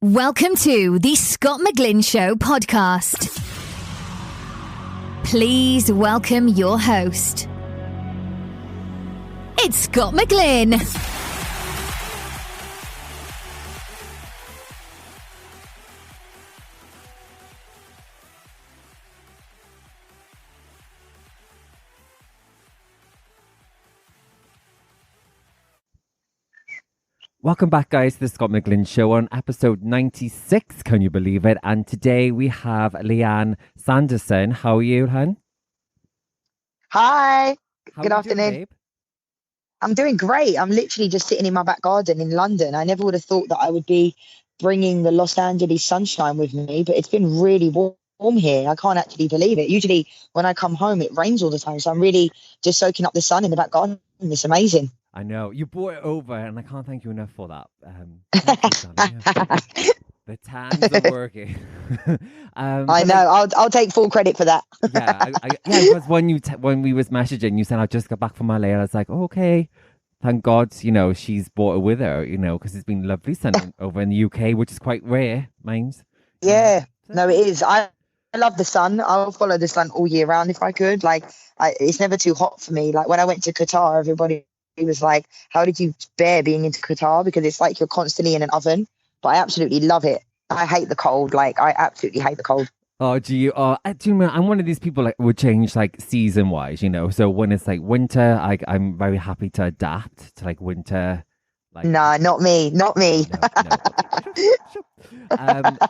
Welcome to the Scott McGlynn Show podcast. Please welcome your host. It's Scott McGlynn. Welcome back, guys, to the Scott McGlynn Show on episode 96. Can you believe it? And today we have Lianne Sanderson. How are you, hun? Hi. How Good are you afternoon. doing, babe? I'm doing great. I'm literally just sitting in my back garden in London. I never would have thought that I would be bringing the Los Angeles sunshine with me, but it's been really warm here. I can't actually believe it. Usually when I come home, it rains all the time. So I'm really just soaking up the sun in the back garden. It's amazing. I know. You brought it over, and I can't thank you enough for that. Thank you, darling. Yeah. The tans are working. I know. I'll take full credit for that. Yeah, it was when we was messaging, you said, I just got back from LA. I was like, okay, thank God, she's brought it with her, because it's been lovely sun over in the UK, which is quite rare, mind. Yeah, no, it is. I love the sun. I'll follow the sun all year round if I could. It's never too hot for me. Like when I went to Qatar, everybody was like, how did you bear being into Qatar? Because it's like you're constantly in an oven. But I absolutely love it. I hate the cold. I absolutely hate the cold. Oh, do you? Do you know, I'm one of these people would change season wise, So when it's winter, I'm very happy to adapt to winter. Nah, not me. Not me. No.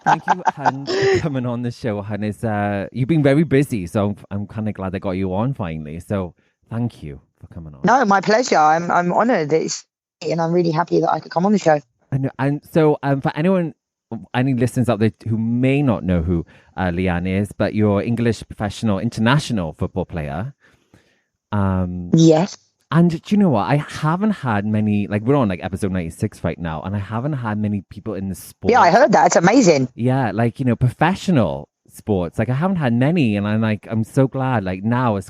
Thank you, Han, for coming on the show, Han. You've been very busy, so I'm kind of glad I got you on finally. So thank you for coming on. No, my pleasure. I'm honoured, and I'm really happy that I could come on the show. And so for any listeners out there who may not know who Lianne is, but you're English professional international football player. Yes. And do you know what? I haven't had many, we're on episode 96 right now, and I haven't had many people in the sport. Yeah, I heard that. It's amazing. Yeah, professional sports. I haven't had many, and I'm so glad. Now it's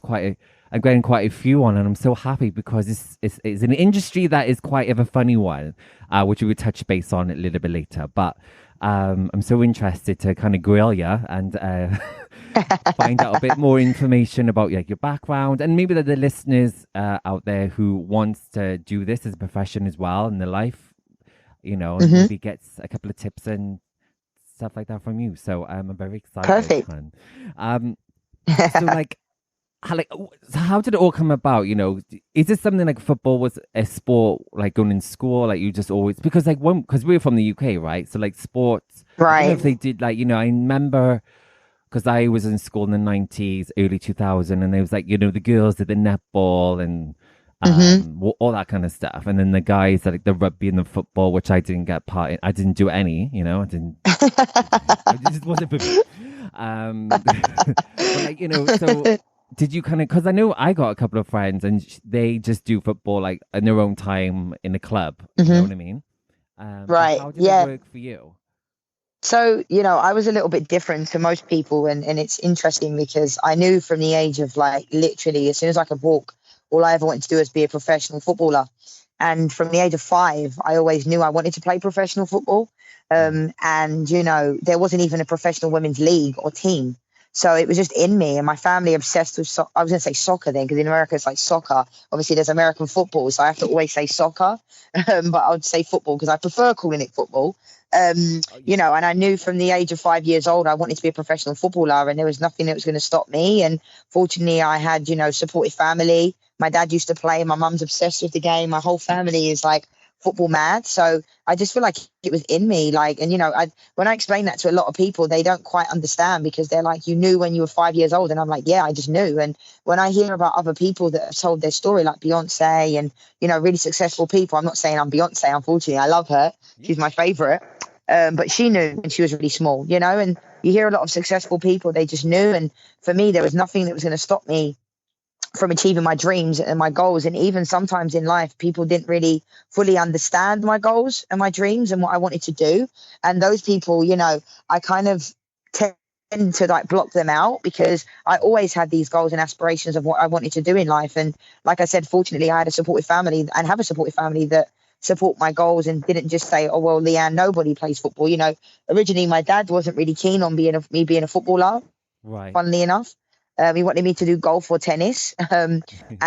I'm getting quite a few on, and I'm so happy because it's an industry that is quite of a funny one, which we will touch base on a little bit later. But I'm so interested to kind of grill you and find out a bit more information about your background, and maybe the listeners out there who wants to do this as a profession as well in their life, and maybe gets a couple of tips and stuff like that from you. So I'm very excited. Perfect. So how did it all come about? Is it something football was a sport, going in school, you just always, because because we're from the UK, right? So sports, right? I don't know if they did I remember because I was in school in the 90s, early 2000, and it was the girls did the netball and all that kind of stuff, and then the guys the rugby and the football, which I didn't get part in. I didn't do any, I didn't. It just wasn't for me. But so. Did you because I know I got a couple of friends and they just do football in their own time in a club. You know what I mean? Right. How did it work for you? So, I was a little bit different to most people, and it's interesting because I knew from the age of literally as soon as I could walk, all I ever wanted to do was be a professional footballer. And from the age of 5, I always knew I wanted to play professional football. And, there wasn't even a professional women's league or team. So it was just in me, and my family obsessed with I was going to say soccer then, because in America it's soccer. Obviously there's American football, so I have to always say soccer, but I would say football because I prefer calling it football. And I knew from the age of 5 years old I wanted to be a professional footballer, and there was nothing that was going to stop me. And fortunately I had, supportive family. My dad used to play. My mum's obsessed with the game. My whole family is football mad. So I just feel like it was in me. When I explain that to a lot of people, they don't quite understand because they're you knew when you were 5 years old. And I'm yeah, I just knew. And when I hear about other people that have told their story, like Beyonce and, really successful people, I'm not saying I'm Beyonce, unfortunately. I love her. She's my favorite. But she knew when she was really small, and you hear a lot of successful people, they just knew. And for me, there was nothing that was going to stop me from achieving my dreams and my goals. And even sometimes in life, people didn't really fully understand my goals and my dreams and what I wanted to do. And those people, I kind of tend to block them out because I always had these goals and aspirations of what I wanted to do in life. And like I said, fortunately, I had a supportive family and have a supportive family that support my goals and didn't just say, oh, well, Lianne, nobody plays football. You know, originally my dad wasn't really keen on me being a footballer, Right. funnily enough. He wanted me to do golf or tennis. And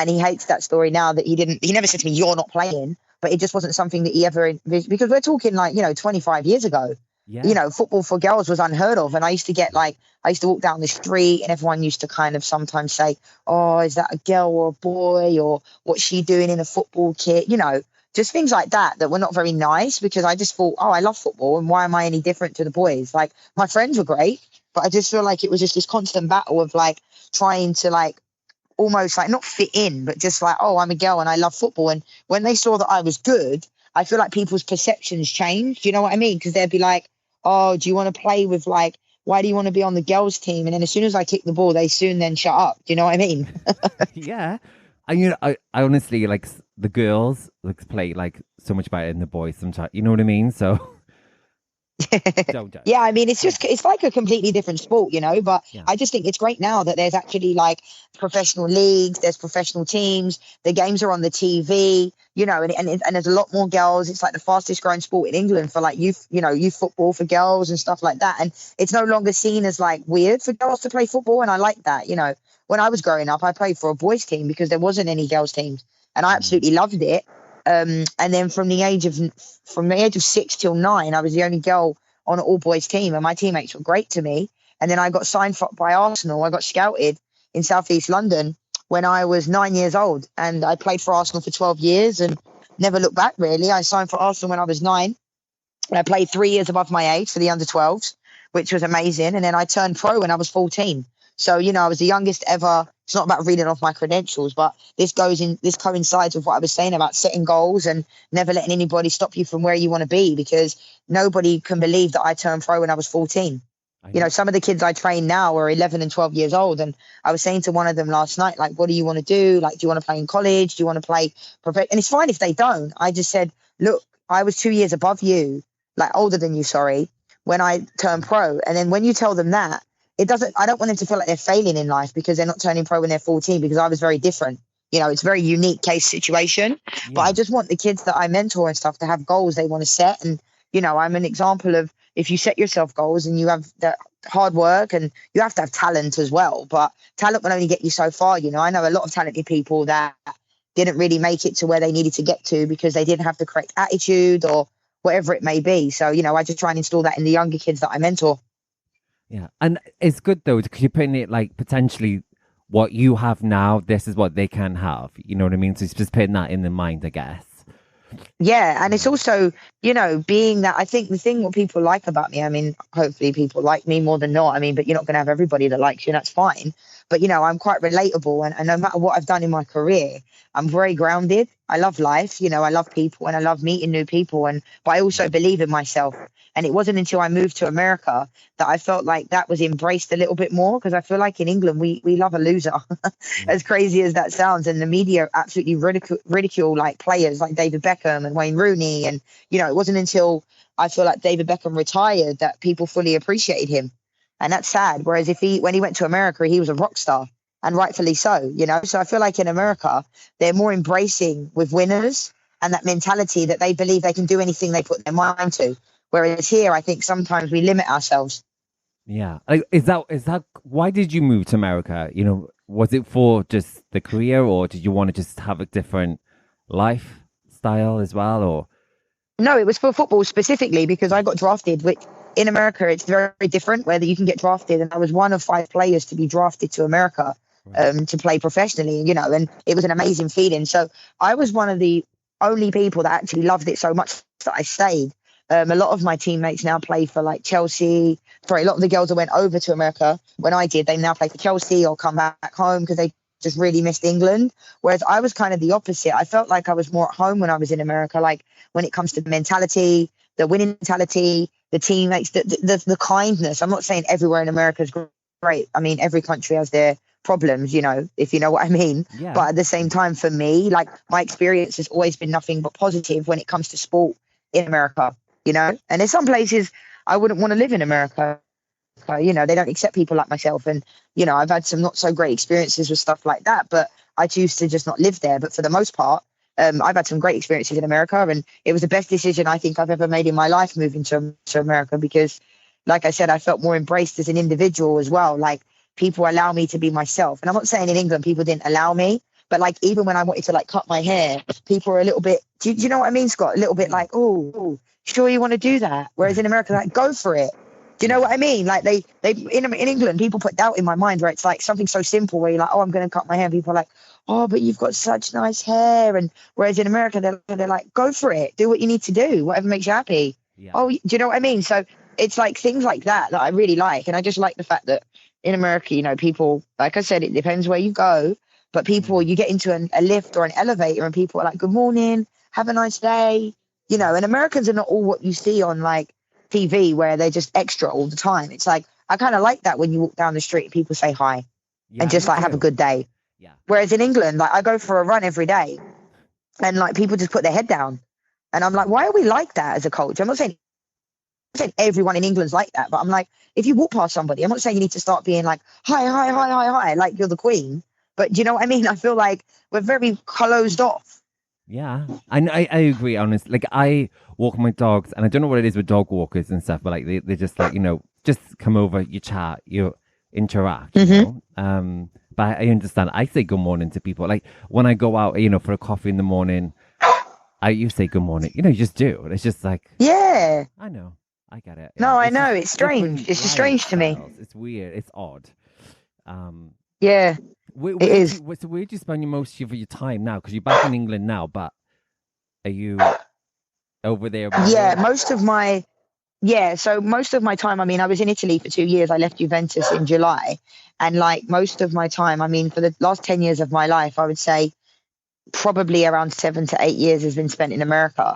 he hates that story now that he never said to me, you're not playing, but it just wasn't something that he ever envisioned, because we're talking like, 25 years ago. Yeah. Football for girls was unheard of. And I used to walk down the street and everyone used to kind of sometimes say, oh, is that a girl or a boy, or what's she doing in a football kit? Just things like that were not very nice, because I just thought, oh, I love football, and why am I any different to the boys? Like, my friends were great, but I just feel like it was just this constant battle of like trying to like almost like not fit in, but just like, oh, I'm a girl and I love football. And when they saw that I was good, I feel like people's perceptions changed. You know what I mean? Because they'd be like, oh, do you want to play with like, why do you want to be on the girls team? And then as soon as I kick the ball, they soon then shut up. Do you know what I mean? Yeah. And I honestly like the girls like play like so much better than the boys sometimes. You know what I mean? So don't. Yeah, I mean, it's like a completely different sport, but Yeah. I just think it's great now that there's actually like professional leagues, there's professional teams, the games are on the TV, and there's a lot more girls. It's like the fastest growing sport in England for like youth football for girls and stuff like that. And it's no longer seen as like weird for girls to play football. And I like that, when I was growing up, I played for a boys team because there wasn't any girls teams, and I absolutely loved it. And then from the age of 6 till 9, I was the only girl on an all boys team, and my teammates were great to me. And then I got signed by Arsenal. I got scouted in Southeast London when I was 9 years old, and I played for Arsenal for 12 years and never looked back really. I signed for Arsenal when I was 9, and I played 3 years above my age for the under 12s, which was amazing. And then I turned pro when I was 14. So, I was the youngest ever. It's not about reading off my credentials, but this coincides with what I was saying about setting goals and never letting anybody stop you from where you want to be, because nobody can believe that I turned pro when I was 14. Some of the kids I train now are 11 and 12 years old. And I was saying to one of them last night, like, what do you want to do? Like, do you want to play in college? Do you want to play? And it's fine if they don't. I just said, look, I was 2 years above you, like older than you, sorry, when I turned pro. And then when you tell them that, I don't want them to feel like they're failing in life because they're not turning pro when they're 14, because I was very different. It's a very unique case situation. Yeah. But I just want the kids that I mentor and stuff to have goals they want to set. And, I'm an example of, if you set yourself goals and you have that hard work, and you have to have talent as well, but talent will only get you so far. I know a lot of talented people that didn't really make it to where they needed to get to because they didn't have the correct attitude or whatever it may be. So, I just try and install that in the younger kids that I mentor. Yeah, and it's good though, because you're putting it like potentially what you have now, this is what they can have. You know what I mean? So it's just putting that in the mind, I guess. Yeah, and it's also, being that, I think the thing what people like about me, I mean, hopefully people like me more than not. I mean, but you're not going to have everybody that likes you, and that's fine. But, I'm quite relatable, and no matter what I've done in my career, I'm very grounded. I love life, I love people, and I love meeting new people, but I also believe in myself. And it wasn't until I moved to America that I felt like that was embraced a little bit more, because I feel like in England, we love a loser, as crazy as that sounds. And the media absolutely ridicule like players like David Beckham and Wayne Rooney. And, it wasn't until I feel like David Beckham retired that people fully appreciated him. And that's sad. Whereas when he went to America, he was a rock star, and rightfully so, So I feel like in America, they're more embracing with winners and that mentality that they believe they can do anything they put their mind to. Whereas here, I think sometimes we limit ourselves. Yeah. Is that why did you move to America? Was it for just the career, or did you want to just have a different lifestyle as well? Or no, it was for football specifically, because I got drafted, which in America, it's very different whether you can get drafted. And I was one of 5 players to be drafted to America to play professionally, and it was an amazing feeling. So I was one of the only people that actually loved it so much that I stayed. A lot of my teammates now play for like Chelsea. Sorry, a lot of the girls that went over to America when I did, they now play for Chelsea or come back home because they just really missed England. Whereas I was kind of the opposite. I felt like I was more at home when I was in America, like when it comes to the mentality, the winning mentality, the teammates, the kindness. I'm not saying everywhere in America is great. I mean, every country has their problems, if you know what I mean. Yeah. But at the same time, for me, like my experience has always been nothing but positive when it comes to sport in America. And there's some places I wouldn't want to live in America. They don't accept people like myself. And, I've had some not so great experiences with stuff like that, but I choose to just not live there. But for the most part, I've had some great experiences in America, and it was the best decision I think I've ever made in my life moving to America because, like I said, I felt more embraced as an individual as well. Like people allow me to be myself. And I'm not saying in England people didn't allow me, but like even when I wanted to like cut my hair, people were a little bit, do you know what I mean, Scott? A little bit like, oh, sure you want to do that? Whereas in America, like, go for it. Do you know what I mean? Like they in England, people put doubt in my mind where it's like something so simple where you're like, oh, I'm going to cut my hair. People are like, oh, but you've got such nice hair. And whereas in America, they're like, go for it. Do what you need to do. Whatever makes you happy. Yeah. Oh, do you know what I mean? So it's like things like that I really like. And I just like the fact that in America, you know, people, like I said, it depends where you go. But people, you get into a lift or an elevator and people are like, good morning, have a nice day. You know, and Americans are not all what you see on like TV where they're just extra all the time. It's like, I kind of like that when you walk down the street and people say hi and just like have a good day. Yeah. Whereas in England, like I go for a run every day and like people just put their head down. And I'm like, why are we like that as a culture? I'm not saying everyone in England's like that, but I'm like, if you walk past somebody, I'm not saying you need to start being like, hi, like you're the queen. But do you know what I mean? I feel like we're very closed off. Yeah, I agree, honestly. Like, I walk my dogs, and I don't know what it is with dog walkers and stuff, but like, they just like, you know, just come over, you chat, you interact, you know? But I understand. I say good morning to people. Like, when I go out, you know, for a coffee in the morning, you say good morning. You know, you just do. It's just like... Yeah. I know. I get it. No, I know. It's strange. It's just strange to me. It's weird. It's odd. Yeah. Where do you spend most of your time now? Because you're back in England now, but are you over there? Yeah, most of my time, I mean, I was in Italy for 2 years. I left Juventus in July. And like most of my time, I mean, for the last 10 years of my life, I would say probably around 7 to 8 years has been spent in America.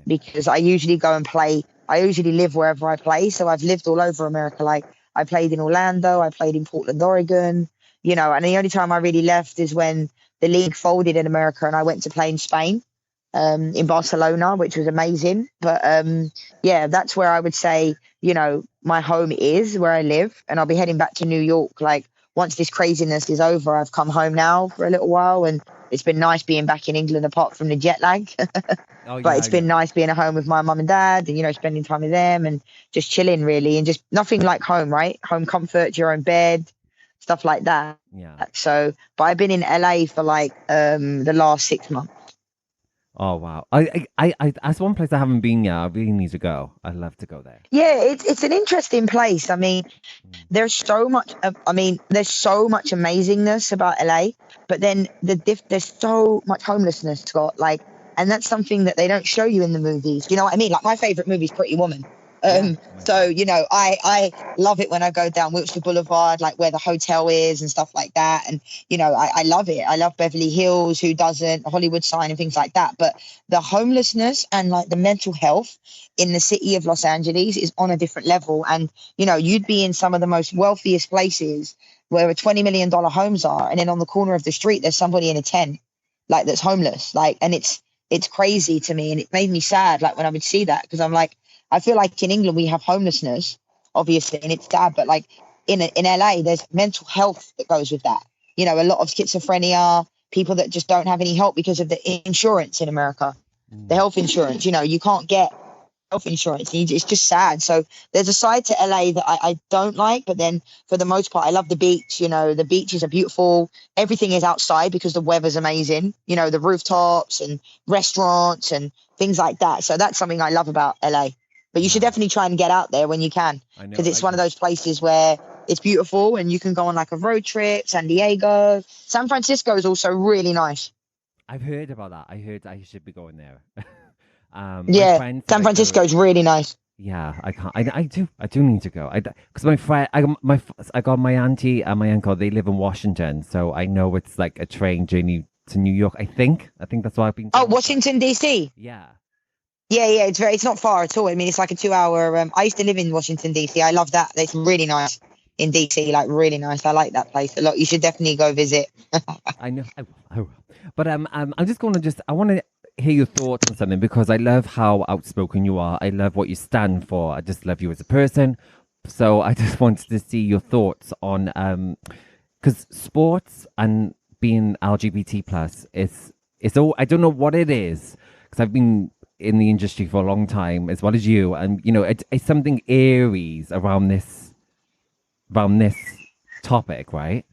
Because I usually go and play. I usually live wherever I play. So I've lived all over America. Like I played in Orlando, I played in Portland, Oregon, you know, and the only time I really left is when the league folded in America and I went to play in Spain, in Barcelona, which was amazing. But yeah, that's where I would say, you know, my home is where I live, and I'll be heading back to New York. Like once this craziness is over, I've come home now for a little while, and it's been nice being back in England apart from the jet lag. But it's been nice being at home with my mum and dad and, you know, spending time with them and just chilling really, and just nothing like home, right? Home comfort, your own bed, stuff like that. Yeah. So, but I've been in LA for like the last 6 months. Oh wow! I that's one place I haven't been yet. I really need to go. I'd love to go there. Yeah, it's an interesting place. I mean, there's so much. There's so much amazingness about LA, but then there's so much homelessness, Scott. Like, and that's something that they don't show you in the movies. You know what I mean? Like my favorite movie is Pretty Woman. So, you know, I love it when I go down Wilshire Boulevard, like where the hotel is and stuff like that. And, you know, I love it. I love Beverly Hills, who doesn't, Hollywood Sign and things like that. But the homelessness and like the mental health in the city of Los Angeles is on a different level. And, you know, you'd be in some of the most wealthiest places where $20 million homes are. And then on the corner of the street, there's somebody in a tent, like that's homeless. Like, and it's crazy to me. And it made me sad, like when I would see that, because I'm like, I feel like in England we have homelessness, obviously, and it's sad. But like in LA, there's mental health that goes with that. You know, a lot of schizophrenia, people that just don't have any help because of the insurance in America, the health insurance. You know, you can't get health insurance. It's just sad. So there's a side to LA that I don't like. But then for the most part, I love the beach. You know, the beaches are beautiful. Everything is outside because the weather's amazing. You know, the rooftops and restaurants and things like that. So that's something I love about LA. But you should definitely try and get out there when you can, because it's one of those places where it's beautiful and you can go on like a road trip. San Diego, San Francisco is also really nice. I've heard about that. I heard I should be going there. Yeah, San Francisco is really nice. Yeah, I can't. I do need to go. Because my friend, I got my auntie and my uncle. They live in Washington, so I know it's like a train journey to New York. I think that's why I've been. Oh, Washington D.C. Yeah. Yeah, it's not far at all. I mean, it's like a 2-hour. I used to live in Washington D.C. I love that. It's really nice in D.C. Like really nice. I like that place a lot. You should definitely go visit. I know. I will. But I'm just going to I want to hear your thoughts on something, because I love how outspoken you are. I love what you stand for. I just love you as a person. So I just wanted to see your thoughts on because sports and being LGBT plus is it's all, I don't know what it is, because I've been in the industry for a long time as well as you, and you know, it's something Aries around this topic, right?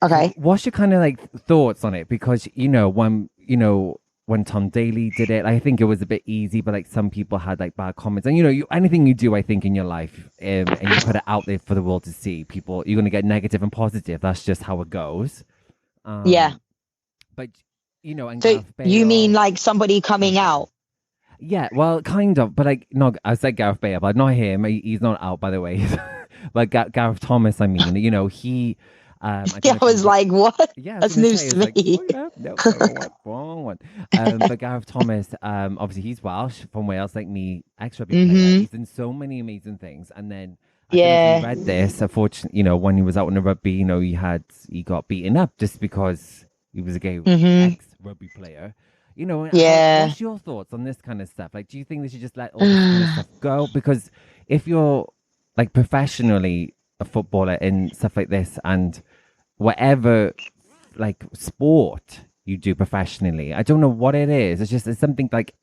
Okay. What's your kind of like thoughts on it? Because when Tom Daly did it, I think it was a bit easy, but like some people had like bad comments. And anything you do, I think in your life, and you put it out there for the world to see, you're going to get negative and positive. That's just how it goes. Yeah. But and So Gareth you Bale, mean like somebody coming out? yeah, well, kind of, but like, no, I said Gareth Bale, but not him. He's not out, by the way. But Gareth Thomas, I mean, he. I don't Yeah, know I was like, what? yeah, I was That's gonna news say, to it's me. like, oh, yeah, no, what, wrong one. But Gareth Thomas, obviously he's Welsh, from Wales, like me, ex-rugby player. He's done so many amazing things. And then, I don't know if Yeah. you read this, unfortunately, when he was out in the rugby, he got beaten up just because he was a gay ex-rugby player. Yeah. What's your thoughts on this kind of stuff? Like, do you think they should just let all this kind of stuff go? Because if you're, like, professionally a footballer and stuff like this, and whatever like sport you do professionally, I don't know what it is. It's something like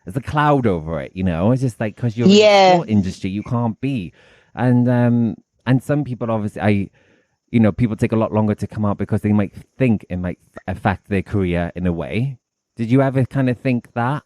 there's a cloud over it. It's just like, because you're in the sport industry, you can't be. And some people, obviously, people take a lot longer to come out because they might think it might affect their career in a way. Did you ever kind of think that?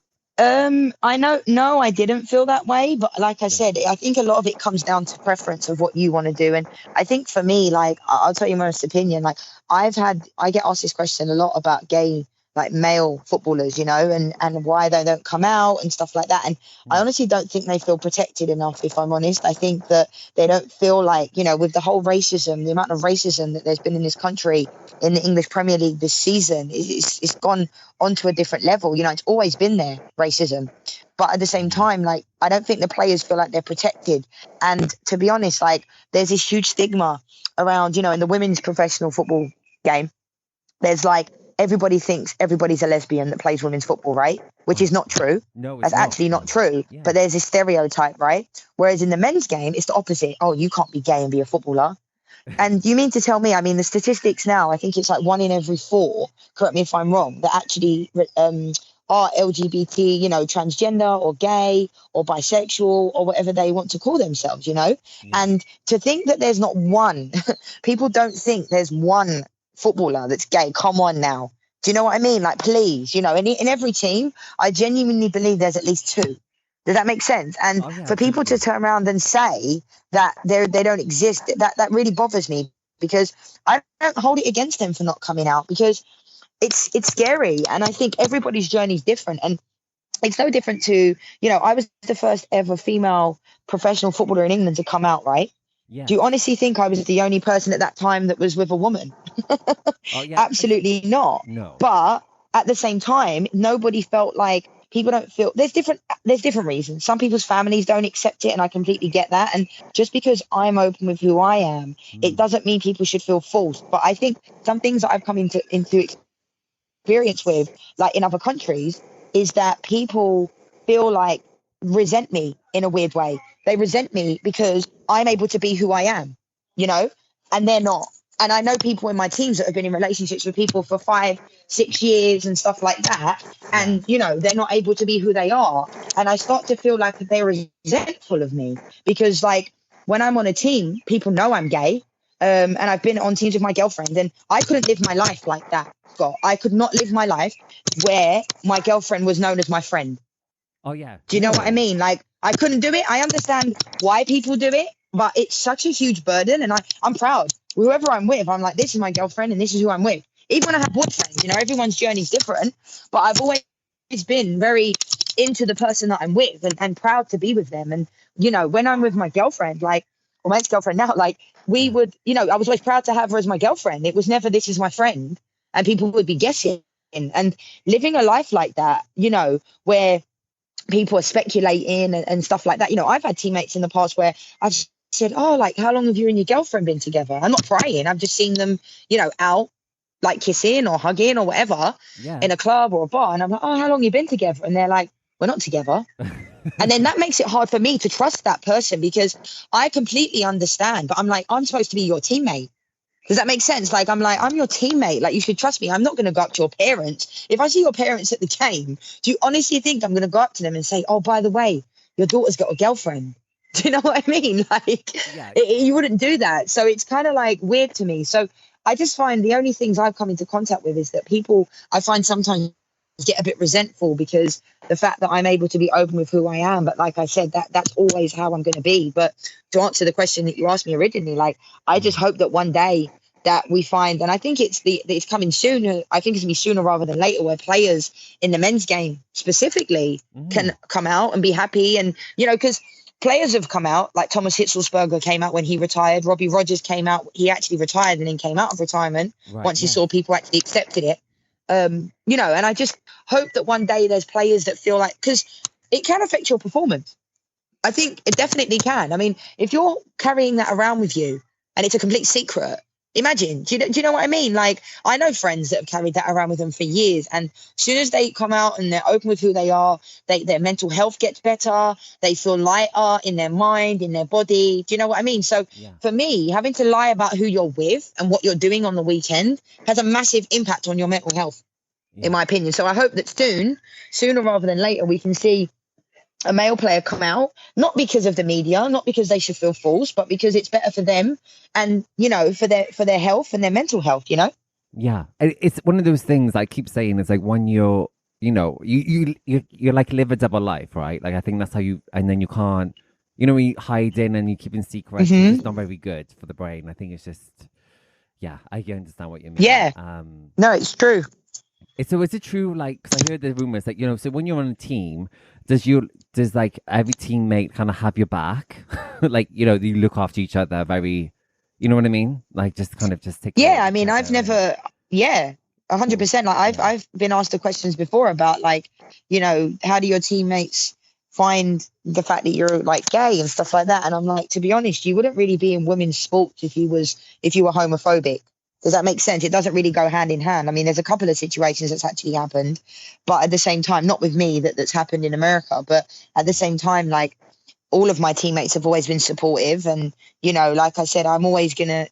I know, no, I didn't feel that way, but like I said, I think a lot of it comes down to preference of what you want to do. And I think for me, like, I'll tell you my honest opinion, like I get asked this question a lot about gay, like male footballers, and why they don't come out and stuff like that. And I honestly don't think they feel protected enough, if I'm honest. I think that they don't feel like, with the whole racism, the amount of racism that there's been in this country, in the English Premier League this season, it's gone onto a different level. It's always been there, racism. But at the same time, like, I don't think the players feel like they're protected. And to be honest, like, there's this huge stigma around, in the women's professional football game. There's like, everybody thinks everybody's a lesbian that plays women's football, right? Which is not true. No, That's actually not true. Yeah. But there's a stereotype, right? Whereas in the men's game, it's the opposite. Oh, you can't be gay and be a footballer. And you mean to tell me, I mean, the statistics now, I think it's like 1 in every 4, correct me if I'm wrong, that actually are LGBT, transgender or gay or bisexual or whatever they want to call themselves, And to think that there's not one, people don't think there's one footballer that's gay. Come on now. Do you know what I mean? Like, please, in every team, I genuinely believe there's at least 2. Does that make sense? And for people to turn around and say that they don't exist, that really bothers me, because I don't hold it against them for not coming out, because it's scary. And I think everybody's journey is different. And it's no different to, I was the first ever female professional footballer in England to come out, right? Yes. Do you honestly think I was the only person at that time that was with a woman? Absolutely not. No. But at the same time, nobody felt like, people don't feel, there's different reasons. Some people's families don't accept it, and I completely get that. And just because I'm open with who I am, it doesn't mean people should feel forced. But I think some things that I've come into experience with, like in other countries, is that people feel like resent me in a weird way. They resent me because I'm able to be who I am, and they're not. And I know people in my teams that have been in relationships with people for 5-6 years and stuff like that. And, they're not able to be who they are. And I start to feel like they're resentful of me, because like when I'm on a team, people know I'm gay. And I've been on teams with my girlfriend, and I couldn't live my life like that, Scott. I could not live my life where my girlfriend was known as my friend. Oh, yeah. Do you know what I mean? Like, I couldn't do it. I understand why people do it, but it's such a huge burden. And I'm proud. Whoever I'm with, I'm like, this is my girlfriend and this is who I'm with. Even when I have boyfriends, everyone's journey is different, but I've always been very into the person that I'm with, and proud to be with them. And, when I'm with my girlfriend, like, or my ex-girlfriend now, like, we would, I was always proud to have her as my girlfriend. It was never, this is my friend, and people would be guessing. And living a life like that, where people are speculating and stuff like that. I've had teammates in the past where I've said, oh, like, how long have you and your girlfriend been together? I'm not prying. I've just seen them, out, like kissing or hugging or whatever in a club or a bar. And I'm like, oh, how long you been together? And they're like, we're not together. And then that makes it hard for me to trust that person, because I completely understand. But I'm like, I'm supposed to be your teammate. Does that make sense? Like, I'm like, I'm your teammate. Like, you should trust me. I'm not going to go up to your parents. If I see your parents at the game, do you honestly think I'm going to go up to them and say, oh, by the way, your daughter's got a girlfriend? Do you know what I mean? Like, Yeah. you wouldn't do that. So it's kind of like weird to me. So I just find the only things I've come into contact with is that people, I find sometimes get a bit resentful because the fact that I'm able to be open with who I am. But like I said, that's always how I'm going to be. But to answer the question that you asked me originally, like, I just hope that one day that we find, and I think it's coming sooner. I think it's gonna be sooner rather than later, where players in the men's game specifically can come out and be happy. And, you know, because players have come out, like Thomas Hitzelsberger came out when he retired. Robbie Rogers came out. He actually retired and then came out of retirement once he saw people actually accepted it. You know, and I just hope that one day there's players that feel like, because it can affect your performance. I think it definitely can. I mean, if you're carrying that around with you and it's a complete secret, imagine, do you know what I mean? Like, I know friends that have carried that around with them for years, and as soon as they come out and they're open with who they are, their mental health gets better, they feel lighter in their mind, in their body. Do you know what I mean? So for me, having to lie about who you're with and what you're doing on the weekend has a massive impact on your mental health, in my opinion. So I hope that sooner rather than later, we can see a male player come out, not because of the media, not because they should feel false, but because it's better for them and, you know, for their health and their mental health, you know? Yeah. It's one of those things I keep saying. It's like when you're like live a double life, right? Like, I think that's how and then you can't, you know, when you hide in and you keep in secret, it's not very good for the brain. I think it's just, I understand what you mean. Yeah. No, it's true. So is it true, like, because I heard the rumors, like, you know, so when you're on a team, does like every teammate kind of have your back? Like, you know, you look after each other very, you know what I mean? Like, just kind of just take. Yeah, I mean, I've never, 100%. Like, I've been asked the questions before about, like, you know, how do your teammates find the fact that you're like gay and stuff like that? And I'm like, to be honest, you wouldn't really be in women's sports if you were homophobic. Does that make sense? It doesn't really go hand in hand. I mean, there's a couple of situations that's actually happened, but at the same time, not with me that's happened in America, but at the same time, like, all of my teammates have always been supportive. And, you know, like I said, I'm always gonna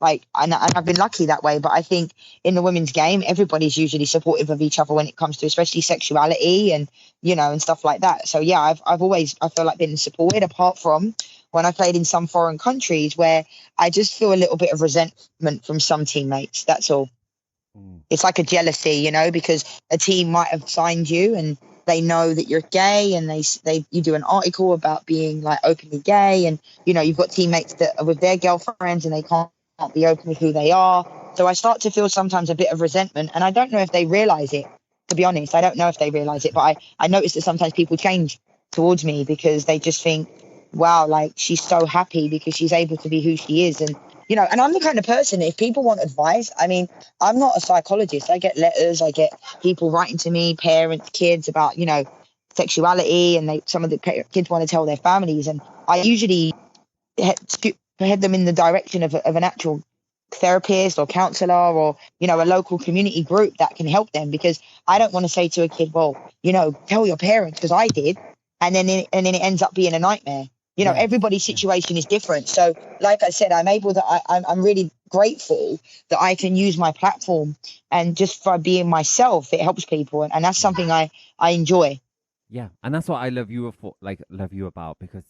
like, and I've been lucky that way. But I think in the women's game, everybody's usually supportive of each other when it comes to especially sexuality and, you know, and stuff like that. So yeah, I've always, I feel like, been supported, apart from when I played in some foreign countries where I just feel a little bit of resentment from some teammates. That's all. It's like a jealousy, you know, because a team might have signed you and they know that you're gay, and you do an article about being like openly gay, and, you know, you've got teammates that are with their girlfriends and they can't be open with who they are. So I start to feel sometimes a bit of resentment, and I don't know if they realize it, to be honest. I don't know if they realize it, but I notice that sometimes people change towards me because they just think, wow, like, she's so happy because she's able to be who she is. And, you know, and I'm the kind of person, if people want advice, I mean, I'm not a psychologist. I get letters, I get people writing to me, parents, kids, about, you know, sexuality, and some of the kids want to tell their families. And I usually head them in the direction of an actual therapist or counselor, or, you know, a local community group that can help them, because I don't want to say to a kid, well, you know, tell your parents, because I did. And then it ends up being a nightmare. You know, everybody's situation is different. So, like I said, I'm really grateful that I can use my platform, and just by being myself, it helps people. And that's something I enjoy. Yeah. And that's what I love you about, because,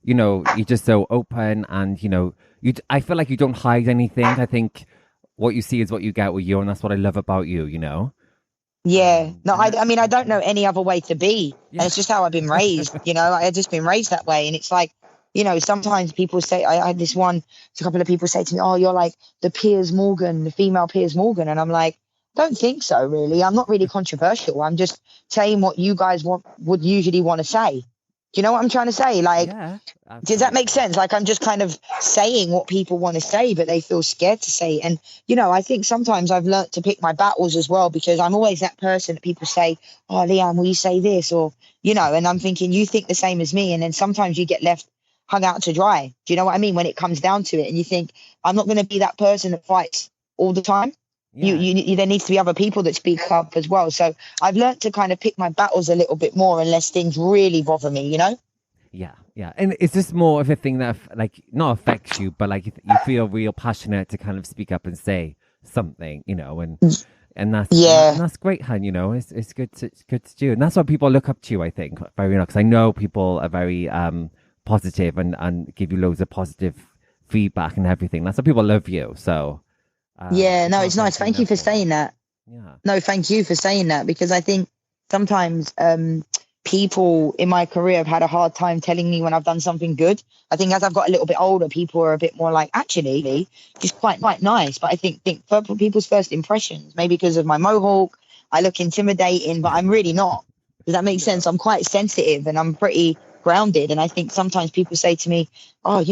you know, you're just so open, and, you know, I feel like you don't hide anything. I think what you see is what you get with you. And that's what I love about you, you know? Yeah. No, I mean, I don't know any other way to be. And it's just how I've been raised, you know, I've just been raised that way. And it's like, you know, sometimes people say, I had a couple of people say to me, oh, you're like the Piers Morgan, the female Piers Morgan. And I'm like, don't think so, really. I'm not really controversial. I'm just saying what you guys would usually want to say. Do you know what I'm trying to say? Like, does that make sense? Like, I'm just kind of saying what people want to say, but they feel scared to say it. And, you know, I think sometimes I've learnt to pick my battles as well, because I'm always that person that people say, oh, Lianne, will you say this? Or, you know, and I'm thinking, you think the same as me. And then sometimes you get left hung out to dry. Do you know what I mean? When it comes down to it, and you think, I'm not going to be that person that fights all the time. You there needs to be other people that speak up as well. So I've learnt to kind of pick my battles a little bit more, unless things really bother me, you know? Yeah. And is this more of a thing that like not affects you, but like you feel real passionate to kind of speak up and say something, you know, and Yeah. that's great, Han. You know, it's good to do, and that's why people look up to you. I think very much because I know people are very positive and give you loads of positive feedback and everything. That's why people love you. So Yeah, you no, can't it's nice. thank you Thank you enough for for that. saying that. Yeah. No, thank you for saying that, because I think sometimes people in my career have had a hard time telling me when I've done something good. I think as I've got a little bit older, people are a bit more like, actually, it's quite nice. But I think for people's first impressions, maybe because of my mohawk, I look intimidating, but I'm really not. Does that make sense? I'm quite sensitive and I'm pretty grounded. And I think sometimes people say to me, "Oh,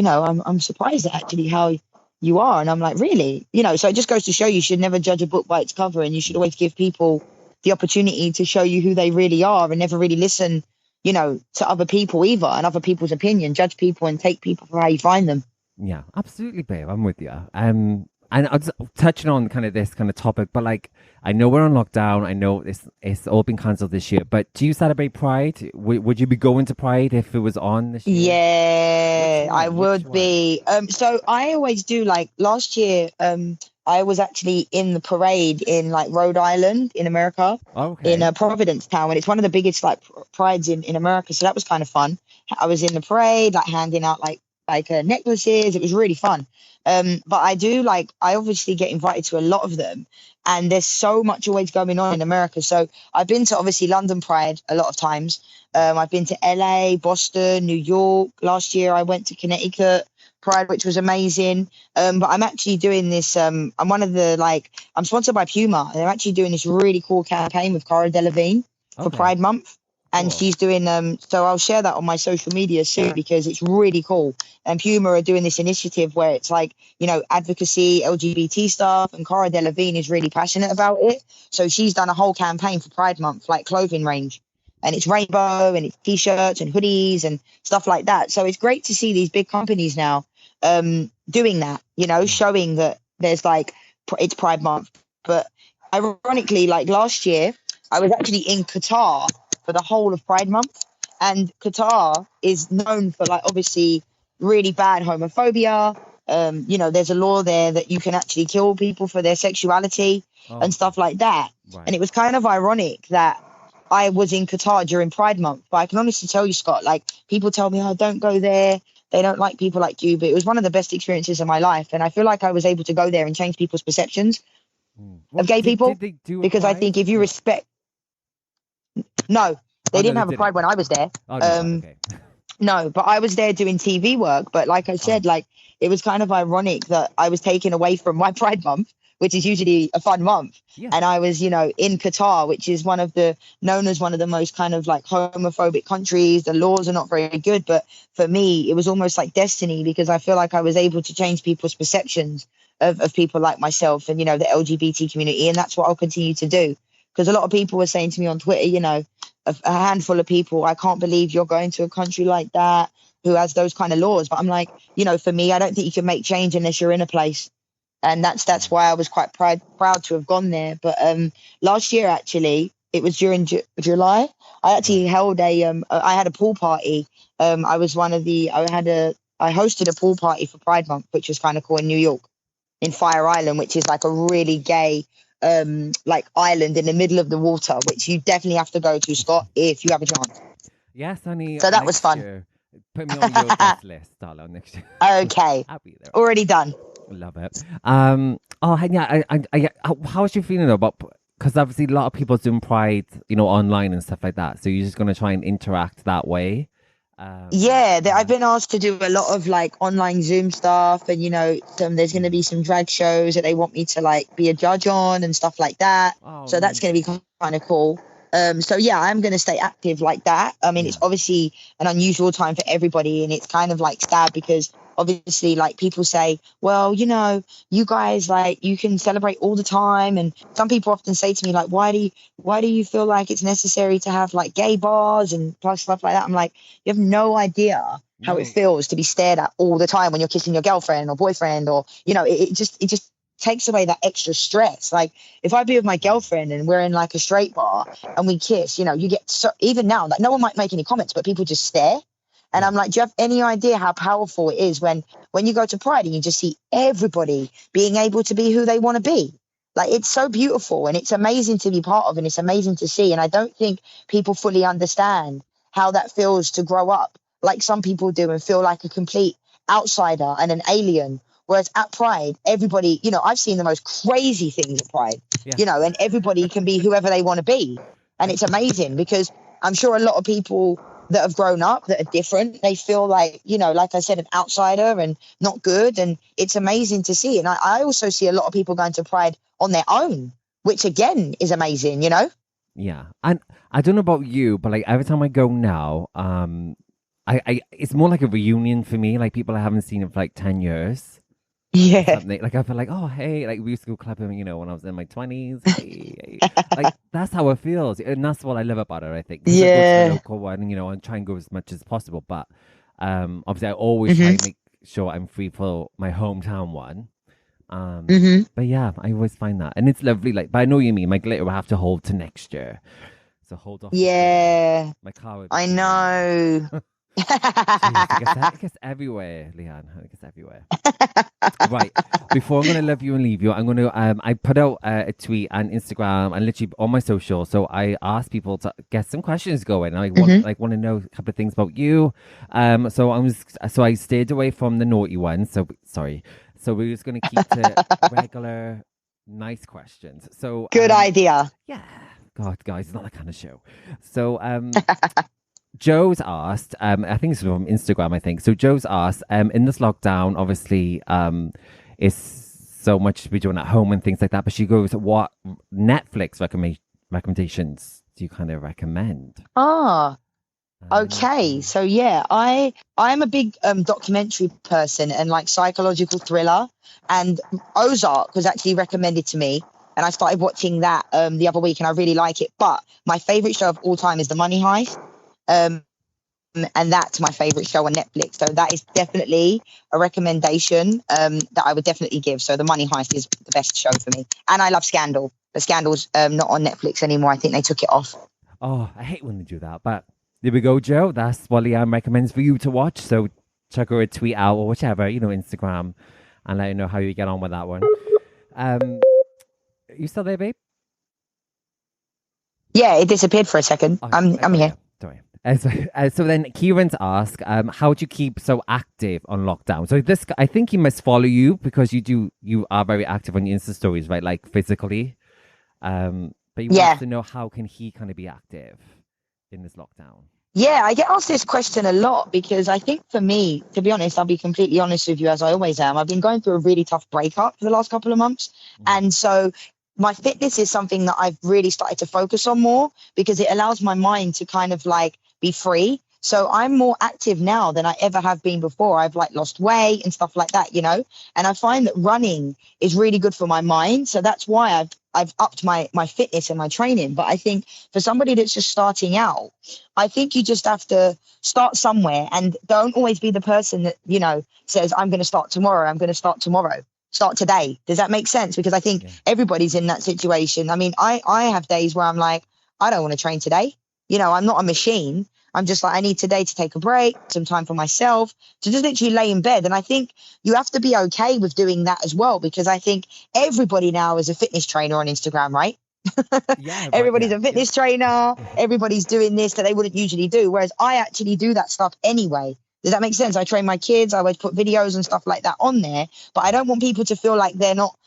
I'm surprised at actually how you are." And I'm like, really? So it just goes to show you should never judge a book by its cover, and you should always give people the opportunity to show you who they really are, and never really listen, to other people either, and other people's opinion. Judge people and take people for how you find them. Yeah, absolutely, babe. I'm with you. And I was touching on kind of this kind of topic, but like, I know we're on lockdown. I know it's all been cancelled this year. But do you celebrate Pride? Would you be going to Pride if it was on this year? Yeah, Which I one? Which would one? be. So I always do, like last year, I was actually in the parade in like Rhode Island in America, in Okay. Providence town, and it's one of the biggest like prides in America. So that was kind of fun. I was in the parade, like handing out like necklaces. It was really fun. But I obviously get invited to a lot of them, and there's so much always going on in America. So I've been to obviously London Pride a lot of times. I've been to LA, Boston, New York. Last year I went to Connecticut Pride, which was amazing. But I'm actually doing this. I'm I'm sponsored by Puma, and they're actually doing this really cool campaign with Cara Delevingne for Okay. Pride Month. And Cool. she's doing so I'll share that on my social media soon, because it's really cool. And Puma are doing this initiative where it's like, advocacy, LGBT stuff, and Cara Delevingne is really passionate about it. So she's done a whole campaign for Pride Month, like clothing range. And it's rainbow, and it's t-shirts and hoodies and stuff like that. So it's great to see these big companies now doing that, showing that there's like, it's Pride Month. But ironically, like last year, I was actually in Qatar for the whole of Pride Month. And Qatar is known for, like, obviously really bad homophobia. There's a law there that you can actually kill people for their sexuality and Okay. stuff like that. And Right. it was kind of ironic that I was in Qatar during Pride Month. But I can honestly tell you, Scott, like, people tell me, "Oh, don't go there. They don't like people like you." But it was one of the best experiences of my life. And I feel like I was able to go there and change people's perceptions Well, of gay did people. they do a Because I Pride? think if you No. respect, no, Oh they no, didn't they have a Pride didn't. when I was there. Oh no. Right. Okay. No, but I was there doing TV work. But like I Oh. said, like, it was kind of ironic that I was taken away from my Pride Month, which is usually a fun month. Yeah. And I was, in Qatar, which is known as one of the most kind of like homophobic countries. The laws are not very good. But for me, it was almost like destiny, because I feel like I was able to change people's perceptions of people like myself and, the LGBT community. And that's what I'll continue to do. Because a lot of people were saying to me on Twitter, a handful of people, "I can't believe you're going to a country like that who has those kind of laws." But I'm like, for me, I don't think you can make change unless you're in a place. And that's why I was quite proud to have gone there. But last year, actually, it was during July. I actually Right. held I had a pool party. I hosted a pool party for Pride Month, which was kind of cool, in New York, in Fire Island, which is like a really gay like island in the middle of the water, which you definitely have to go to, Scott, if you have a chance. Yes, honey. So that was Next fun. year, put me on your guest list, darling. Next year, Okay, I'll be there. already done. Love it. Oh, and yeah. How's you feeling though about? Because obviously a lot of people doing Pride, online and stuff like that. So you're just gonna try and interact that way. Yeah, Yeah. I've been asked to do a lot of like online Zoom stuff, and there's going to be some drag shows that they want me to like be a judge on and stuff like that. Oh, So that's going to be kind of cool. So yeah, I'm going to stay active like that. I mean, yeah. it's obviously an unusual time for everybody, and it's kind of like sad, because obviously, like, people say, "Well, you guys, like, you can celebrate all the time." And some people often say to me, like, why do you feel like it's necessary to have like gay bars and plus stuff like that? I'm like, you have no idea how it No. feels to be stared at all the time when you're kissing your girlfriend or boyfriend, or it just takes away that extra stress. Like, if I be with my girlfriend and we're in like a straight bar and we kiss, you get so, even now, like, no one might make any comments, but people just stare. And I'm like, do you have any idea how powerful it is when you go to Pride and you just see everybody being able to be who they want to be? Like, it's so beautiful and it's amazing to be part of and it's amazing to see. And I don't think people fully understand how that feels to grow up like some people do and feel like a complete outsider and an alien. Whereas at Pride, everybody, you know, I've seen the most crazy things at Pride, you know, and everybody can be whoever they want to be. And it's amazing because I'm sure a lot of people that have grown up that are different, they feel like, you know, like I said, an outsider and not good. And it's amazing to see. And I also see a lot of people going to Pride on their own, which again is amazing, you know? Yeah. And I don't know about you, but like every time I go now, I it's more like a reunion for me, like people I haven't seen in for like 10 years. Yeah. Like I feel like, oh, hey, like we used to go clubbing, you know, when I was in my 20s. Hey. Like that's how it feels. And that's what I love about it, I think. Yeah. I go to the local one, you know, and try and go as much as possible. But obviously I always try and make sure I'm free for my hometown one. But yeah, I always find that. And it's lovely. Like, but I know what you mean. My glitter will have to hold to next year. So hold off. Yeah. My car would I know. Jeez, I guess everywhere, Lianne. I guess everywhere. Right. Before I'm gonna love you and leave you, I'm gonna I put out a tweet on Instagram and literally on my social. So I asked people to get some questions going. I want to know a couple of things about you. So I stayed away from the naughty ones. So sorry. So we're just gonna keep to regular, nice questions. So good idea. Yeah. God, guys, it's not that kind of show. So Joe's asked, I think it's from Instagram, I think. So Joe's asked, in this lockdown, obviously, it's so much to be doing at home and things like that. But she goes, what Netflix recommendations do you kind of recommend? Okay. So yeah, I'm a big documentary person and like psychological thriller, and Ozark was actually recommended to me. And I started watching that the other week and I really like it. But my favorite show of all time is The Money Heist. And that's my favorite show on Netflix. So that is definitely a recommendation that I would definitely give. So The Money Heist is the best show for me. And I love Scandal. But Scandal's not on Netflix anymore. I think they took it off. Oh, I hate when they do that. But there we go, Joe. That's what Lianne recommends for you to watch. So check her a tweet out or whichever, you know, Instagram, and let you know how you get on with that one. You still there, babe? Yeah, it disappeared for a second. Okay. I'm here. Sorry. So then Kieran's asked, how do you keep so active on lockdown? So this, I think he must follow you because you are very active on your Insta stories, right? Like physically. But he wants to know how can he kind of be active in this lockdown? Yeah, I get asked this question a lot because I think for me, to be honest, I'll be completely honest with you as I always am. I've been going through a really tough breakup for the last couple of months. And so my fitness is something that I've really started to focus on more because it allows my mind to kind of like be free. So I'm more active now than I ever have been before. I've like lost weight and stuff like that, you know, and I find that running is really good for my mind. So that's why I've upped my fitness and my training. But I think for somebody that's just starting out, I think you just have to start somewhere and don't always be the person that, you know, says, I'm going to start tomorrow. I'm going to start tomorrow. Start today. Does that make sense? Because I think everybody's in that situation. I mean, I have days where I'm like, I don't want to train today. You know, I'm not a machine. I'm just like, I need today to take a break, some time for myself, to just literally lay in bed. And I think you have to be okay with doing that as well, because I think everybody now is a fitness trainer on Instagram, right? Everybody's a fitness trainer. Everybody's doing this that they wouldn't usually do. Whereas I actually do that stuff anyway. Does that make sense? I train my kids. I always put videos and stuff like that on there, but I don't want people to feel like they're not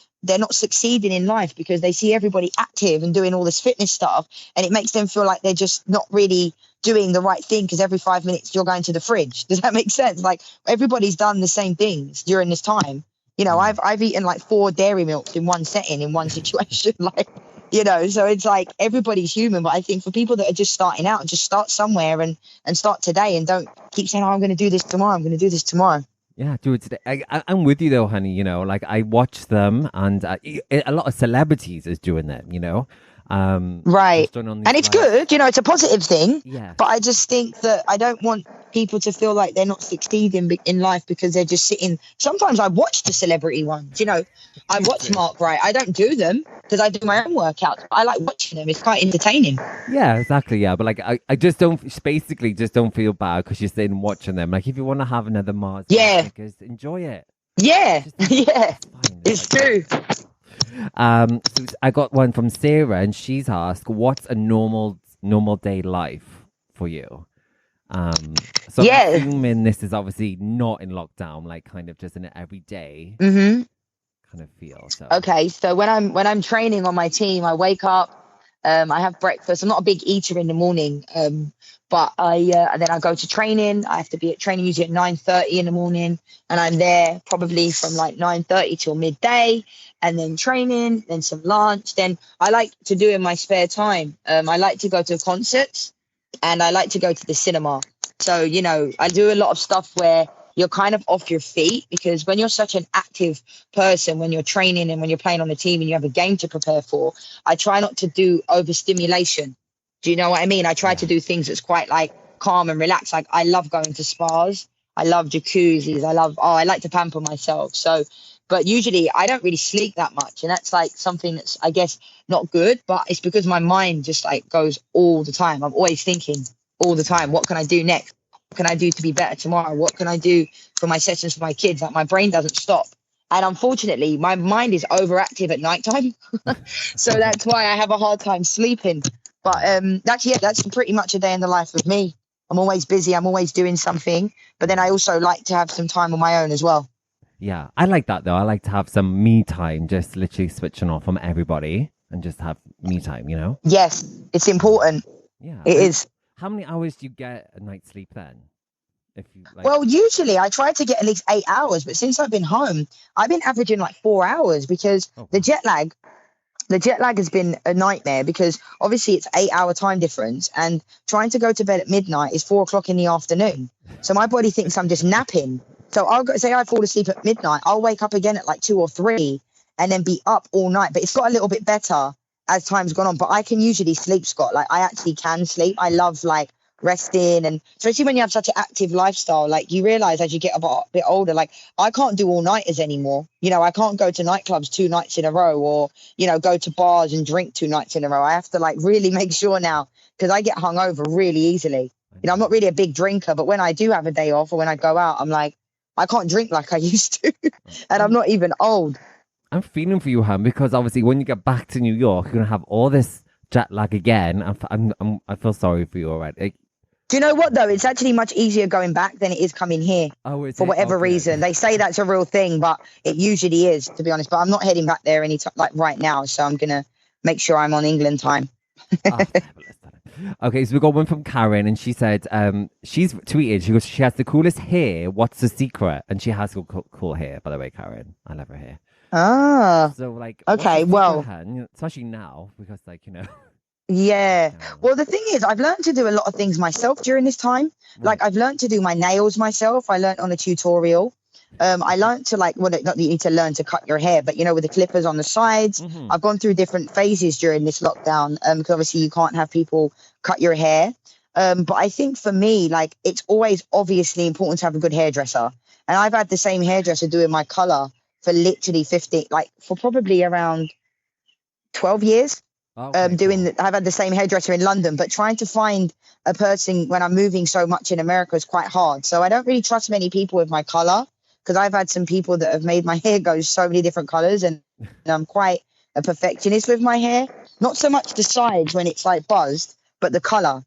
succeeding in life because they see everybody active and doing all this fitness stuff. And it makes them feel like they're just not really doing the right thing because every 5 minutes you're going to the fridge. Does that make sense? Like everybody's done the same things during this time. You know, I've eaten like 4 dairy milks in one setting, in one situation, like, you know, so it's like everybody's human. But I think for people that are just starting out, just start somewhere and start today and don't keep saying, oh, I'm going to do this tomorrow. I'm going to do this tomorrow. Yeah, do it today. I'm with you though, honey. You know, like I watch them and a lot of celebrities is doing that, you know. Right. just on And it's good, it's a positive thing. Yeah. But I just think that I don't want people to feel like they're not succeeding in life because they're just sitting. Sometimes I watch the celebrity ones, I watch Mark Wright. I don't do them because I do my own workouts. I like watching them. It's quite entertaining. Yeah, exactly. Yeah, but like I just basically just don't feel bad because you're sitting watching them. Like if you want to have another Mars, because enjoy it. Yeah, yeah, It's true. So I got one from Sarah, and she's asked, "What's a normal day life for you?" So I'm assuming this is obviously not in lockdown, like kind of just an everyday kind of feel. So okay, so when I'm training on my team, I wake up. I have breakfast. I'm not a big eater in the morning, but and then I go to training. I have to be at training usually at 9:30 in the morning, and I'm there probably from like 9:30 till midday, and then training, then some lunch. Then I like to do in my spare time. I like to go to concerts, and I like to go to the cinema. So I do a lot of stuff where you're kind of off your feet, because when you're such an active person, when you're training and when you're playing on the team and you have a game to prepare for, I try not to do overstimulation. Do you know what I mean? I try to do things that's quite like calm and relaxed. Like I love going to spas. I love jacuzzis. I like to pamper myself. So, but usually I don't really sleep that much. And that's like something that's, I guess, not good, but it's because my mind just like goes all the time. I'm always thinking all the time, what can I do next? What can I do to be better tomorrow? What can I do for my sessions for my kids? Like my brain doesn't stop. And unfortunately, my mind is overactive at nighttime. So that's why I have a hard time sleeping. But that's pretty much a day in the life of me. I'm always busy. I'm always doing something. But then I also like to have some time on my own as well. Yeah, I like that though. I like to have some me time, just literally switching off from everybody and just have me time, Yes, it's important. Yeah. It is. How many hours do you get a night's sleep then? If you Well, usually I try to get at least 8 hours, but since I've been home, I've been averaging like 4 hours because the jet lag has been a nightmare, because obviously it's 8-hour time difference, and trying to go to bed at midnight is 4 o'clock in the afternoon. So my body thinks I'm just napping. So say I fall asleep at midnight, I'll wake up again at like 2 or 3 and then be up all night. But it's got a little bit better as time's gone on, but I can usually sleep, Scott. Like I actually can sleep. I love like resting, and especially when you have such an active lifestyle, like you realize as you get a bit older, like I can't do all nighters anymore. I can't go to nightclubs 2 nights in a row, or go to bars and drink 2 nights in a row. I have to like really make sure now, because I get hungover really easily. I'm not really a big drinker, but when I do have a day off or when I go out, I'm like, I can't drink like I used to. And I'm not even old. I'm feeling for you, Han, because obviously when you get back to New York, you're gonna have all this jet lag again. I feel sorry for you already. Do you know what though? It's actually much easier going back than it is coming here. For whatever reason. They say that's a real thing, but it usually is, to be honest. But I'm not heading back there anytime like right now, so I'm gonna make sure I'm on England time. Okay, so we got one from Karen, and she said she's tweeted, she goes, she has the coolest hair. What's the secret? And she has cool hair, by the way, Karen. I love her hair. So like, okay, well, especially now, because like yeah. Well, the thing is, I've learned to do a lot of things myself during this time. Like I've learned to do my nails myself. I learned on a tutorial. I learned to not that you need to learn to cut your hair, but with the clippers on the sides. I've gone through different phases during this lockdown, because obviously you can't have people cut your hair. But I think for me, like it's always obviously important to have a good hairdresser. And I've had the same hairdresser doing my color for literally for probably around 12 years. I've had the same hairdresser in London, but trying to find a person when I'm moving so much in America is quite hard. So I don't really trust many people with my color, because I've had some people that have made my hair go so many different colors, and I'm quite a perfectionist with my hair. Not so much the sides when it's like buzzed, but the color,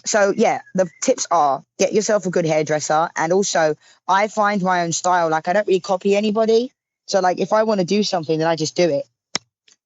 So yeah, the tips are get yourself a good hairdresser. And also I find my own style. Like I don't really copy anybody. So like if I want to do something, then I just do it.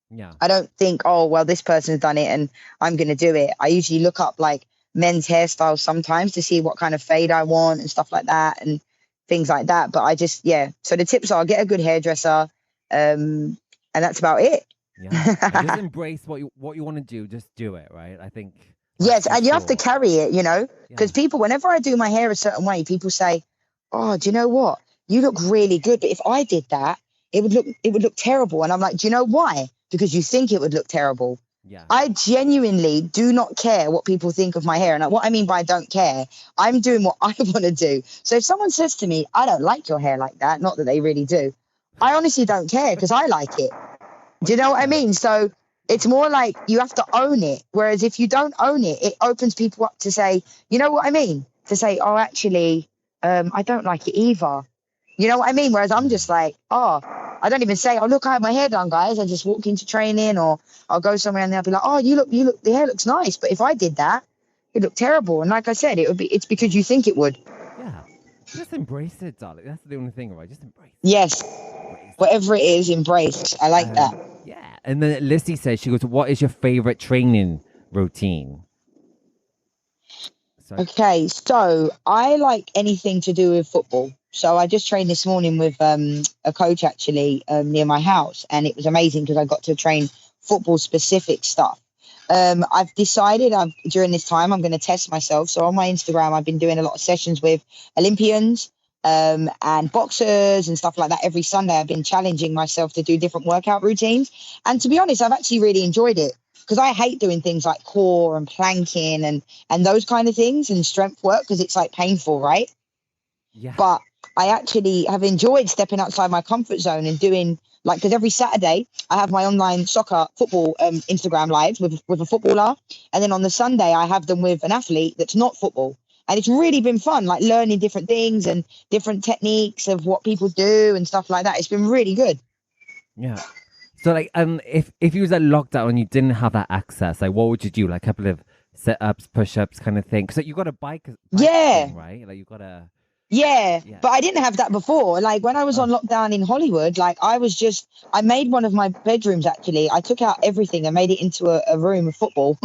Yeah. I don't think, oh, well, this person's done it and I'm going to do it. I usually look up like men's hairstyles sometimes to see what kind of fade I want and stuff like that and things like that. But I just, So the tips are get a good hairdresser. And that's about it. Yeah. Just embrace what you want to do. Just do it. Right. I think. Yes. And you have to carry it, because people, whenever I do my hair a certain way, people say, oh, do you know what? You look really good. But if I did that, it would look terrible. And I'm like, do you know why? because you think it would look terrible. Yeah. I genuinely do not care what people think of my hair. And what I mean by don't care, I'm doing what I want to do. So if someone says to me, I don't like your hair like that, not that they really do, I honestly don't care because I like it. Do you know what I mean? So it's more like you have to own it. Whereas if you don't own it, it opens people up to say, you know what I mean? To say, oh, actually, I don't like it either. You know what I mean? Whereas I'm just like, oh, I don't even say, oh, look, I have my hair done, guys. I just walk into training, or I'll go somewhere and they'll be like, oh, you look, the hair looks nice. But if I did that, it looked terrible. And like I said, it's because you think it would. Yeah. Just embrace it, darling. That's the only thing, right? Just embrace it. Yes. Whatever it is, embrace. I like that. Yeah. And then Lissy says, she goes, what is your favorite training routine? Okay, so I like anything to do with football. So I just trained this morning with a coach actually near my house, and it was amazing because I got to train football specific stuff. I've decided during this time I'm going to test myself. So on my Instagram, I've been doing a lot of sessions with Olympians and boxers and stuff like that. Every Sunday, I've been challenging myself to do different workout routines. And to be honest, I've actually really enjoyed it because I hate doing things like core and planking and those kind of things and strength work because it's like painful, right? Yeah. But I actually have enjoyed stepping outside my comfort zone and doing like, because every Saturday I have my online football Instagram lives with a footballer. And then on the Sunday, I have them with an athlete that's not football. And it's really been fun, like learning different things and different techniques of what people do and stuff like that. It's been really good. Yeah. So like, if you was at lockdown and you didn't have that access, like what would you do? Like a couple of sit-ups, push-ups kind of thing? So you got a bike thing, right? Like you got a... Yeah, but I didn't have that before. Like when I was on lockdown in Hollywood, like I made one of my bedrooms actually. I took out everything and made it into a room of football,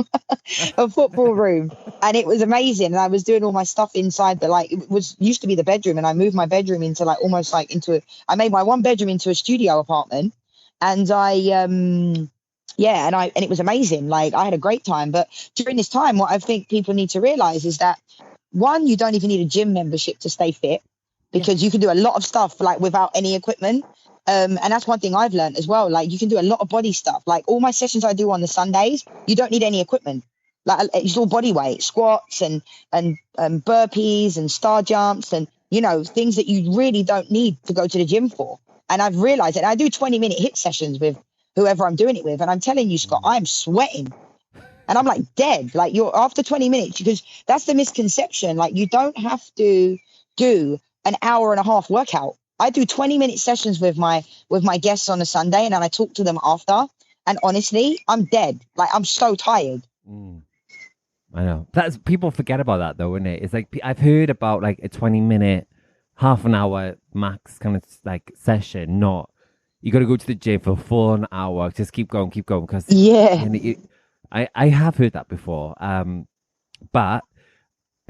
a football room. And it was amazing. And I was doing all my stuff inside used to be the bedroom. And I moved my bedroom into I made my one bedroom into a studio apartment. And and it was amazing. Like I had a great time. But during this time, what I think people need to realize is that one, you don't even need a gym membership to stay fit because you can do a lot of stuff like without any equipment. And that's one thing I've learned as well. Like you can do a lot of body stuff. Like all my sessions I do on the Sundays, you don't need any equipment. Like it's all body weight, squats and burpees and star jumps and, you know, things that you really don't need to go to the gym for. And I've realized that I do 20-minute hit sessions with whoever I'm doing it with. And I'm telling you, Scott, I'm sweating. And I'm like dead, like you're after 20 minutes, because that's the misconception. Like you don't have to do an hour and a half workout. I do 20-minute sessions with my guests on a Sunday and then I talk to them after. And honestly, I'm dead. Like I'm so tired. I know. People forget about that though, isn't it? It's like I've heard about like a 20-minute, half an hour max kind of like session. Not you got to go to the gym for a full hour. Just keep going because I have heard that before, but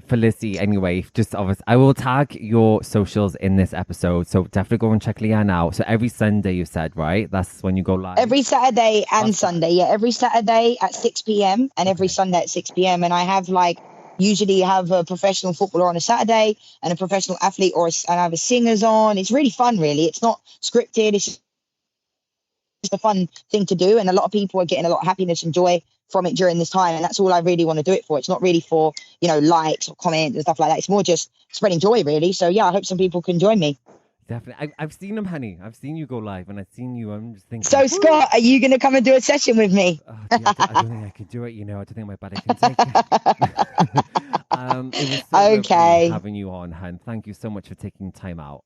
for Lissy anyway, just obviously, I will tag your socials in this episode, so definitely go and check Lianne out. So every Sunday you said, right? That's when you go live? Every Saturday and Sunday, yeah. Every Saturday at 6 p.m. and every Sunday at 6 p.m. And I have usually have a professional footballer on a Saturday and a professional athlete and I have a singers on. It's really fun, really. It's not scripted. It's just a fun thing to do. And a lot of people are getting a lot of happiness and joy from it during this time, and that's all I really want to do it for. It's not really for, you know, likes or comments and stuff like that. It's more just spreading joy, really. So yeah, I hope some people can join me. Definitely. I've seen them, honey. I've seen you go live, and I've seen you. I'm just thinking. So Scott, are you going to come and do a session with me? I don't think I could do it. You know, I don't think my body can take it. It was so lovely having you on, hun. Thank you so much for taking time out.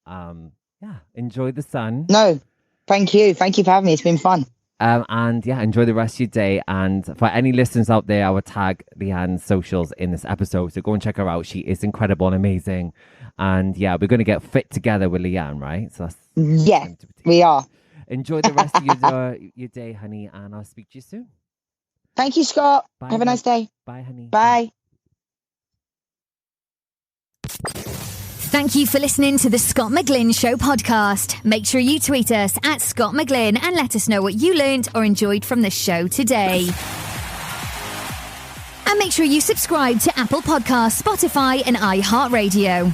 Enjoy the sun. No, thank you. Thank you for having me. It's been fun. And yeah, enjoy the rest of your day. And for any listeners out there, I will tag Lianne's socials in this episode. So go and check her out. She is incredible and amazing. And yeah, we're going to get fit together with Lianne, right? So we are. Enjoy the rest of your day, honey. And I'll speak to you soon. Thank you, Scott. Bye, have a nice day. Bye, honey. Bye. Thank you for listening to the Scott McGlynn Show podcast. Make sure you tweet us at Scott McGlynn and let us know what you learned or enjoyed from the show today. And make sure you subscribe to Apple Podcasts, Spotify and iHeart Radio.